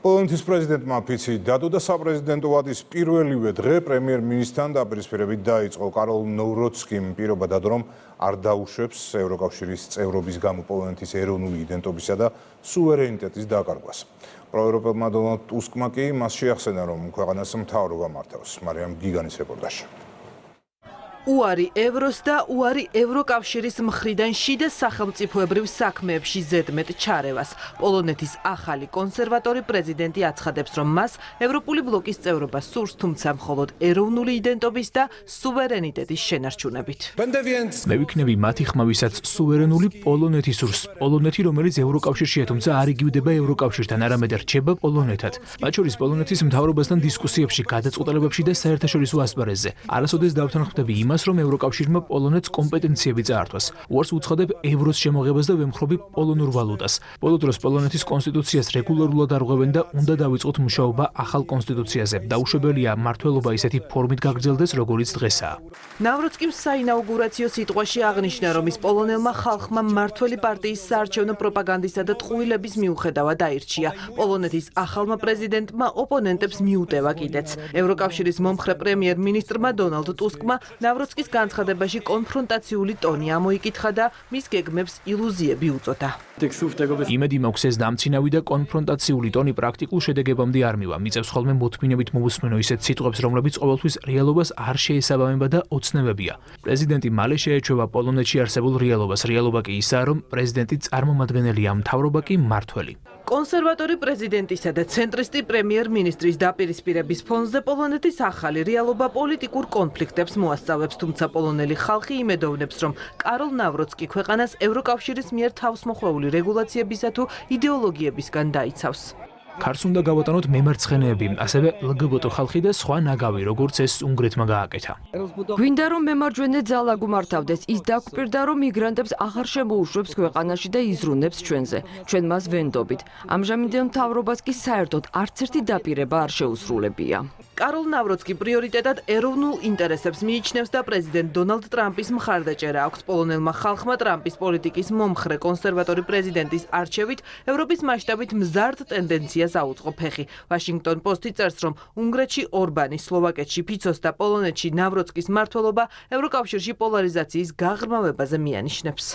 პოლონეთის პრეზიდენტმა ფიცი დადო და საპრეზიდენტო ვადის პირველივე დღე პრემიერ-მინისტრთან დაპირისპირებით დაიწყო. კაროლ ნოვროცკიმ პირობა დადო, რომ არ დაუშვებს ევროკავშირის წევრობის გამო პოლონეთის ეროვნული იდენტობისა და სუვერენიტეტის დაკარგვას. პროევროპელმა დონალდ ტუსკმა კი მას შეახსენა, რომ ქვეყანას მთავრობა მართავს. მარიამ გიგანის რეპორტაჟი. უარი ევროს და უარი ევროკავშირის მხრიდან შიდა სახელმწიფოებრივ საქმეებში ზედმეტ ჩარევას. პოლონეთის ახალი კონსერვატორი პრეზიდენტი აცხადებს, რომ მას ევროპული ბლოკის წევრობა სურს, თუმცა მხოლოდ ეროვნული იდენტობის და სუვერენიტეტის შენარჩუნებით. მე ვიქნები მათი ხმავისაც სუვერენული პოლონეთი სურს. პოლონეთი, რომელიც ევროკავშირშია, თუმცა არ იგივდება ევროკავშირთან, არამედ რჩება პოლონეთად. მათ შორის პოლონეთის მთავრობასთან დისკუსიებში, გადაწყვეტილებებში და საერთაშორისო ასპარეზზე. არასოდეს დავთანხმდები იმას, რომ ევროკავშირმა პოლონეთს კომპეტენციები წაართვას. უარს უცხადებ ევროს შემოღებას და ვემხრობი პოლონურ ვალუტას. ბოლო დროს პოლონეთის კონსტიტუციას რეგულარულად არღვევენ და უნდა დავიწყოთ მუშაობა ახალ კონსტიტუციაზე. დაუშვებელია მმართველობა ისეთი ფორმით გაგრძელდეს, როგორიც დღესაა. ნავროცკიმ საინაუგურაციო სიტყვაში აღნიშნა, რომ ის პოლონელმა ხალხმა მმართველი პარტიის საარჩევნო პროპაგანდისა და ტყუილების მიუხედავად აირჩია. პოლონეთის ახალმა პრეზიდენტმა ოპონენტებს მიუტევა კიდეც. ევროკავშირის მომხრე პრემიერ-მინისტრმა დონალდ ტუსკმა ნავროცკის განცხადებაში კონფრონტაციული ტონი ამოიკითხა და მის გეგმებს ილუზიები უწოდა. იმედი მაქვს, ეს დამცინავი და კონფრონტაციული ტონი პრაქტიკულ შედეგებამდე არ მივა. მიწევს ხოლმე მოთმინებით მოვუსმენო ისეთ სიტყვებს, რომლებიც ყოველთვის რეალობას არ შეესაბამება და ოცნებებია. პრეზიდენტი მალე შეეჩვევა პოლონეთში არსებულ რეალობას. რეალობა კი ისაა, რომ პრეზიდენტი წარმომადგენელია, მთავრობა კი მმართველი. კონსერვატორი პრეზიდენტისა და ცენტრისტი პრემიერ-მინისტრის დაპირისპირების ფონზე პოლონეთის ახალი რეალობა პოლიტიკურ კონფლიქტებს მოასწავებს, თუმცა პოლონელი ხალხი იმედოვნებს, რომ კაროლ ნავროცკი ქვეყანას ევროკავშირის მიერ თავსმოხვეული რეგულაციებისა თუ იდეოლოგიებისგან დაიცავს. ქარს უნდა გავატანოთ მემარცხენეები, ასევე ლგბტ ხალხი და სხვა ნაგავი, როგორც ეს უნგრეთმა გააკეთა. გვინდა რომ მემარჯვენე ძალა გვმართავდეს, ის დაგვპირდა, რომ მიგრანტებს აღარ შემოუშვებს ქვეყანაში და იზრუნებს ჩვენზე. ჩვენ მას ვენდობით. ამჟამინდელ მთავრობას კი საერთოდ არც ერთი დაპირება არ შეუსრულებია. კაროლ ნავროცკი პრიორიტეტად ეროვნულ ინტერესებს მიიჩნევს და პრეზიდენტ დონალდ ტრამპის მხარდაჭერა აქვს. პოლონელმა ხალხმა ტრამპის პოლიტიკის მომხრე კონსერვატორი პრეზიდენტის არჩევით ევროპის მასშტაბით მზარდ ტენდენციას აუწყო ფეხი. ვაშინგტონ პოსტი წერს, რომ უნგრეთში ორბანი, სლოვაკეთში ფიცოს და პოლონეთში ნავროცკის მმართველობა ევროკავშირში პოლარიზაციის გაღრმავებაზე მიანიშნებს.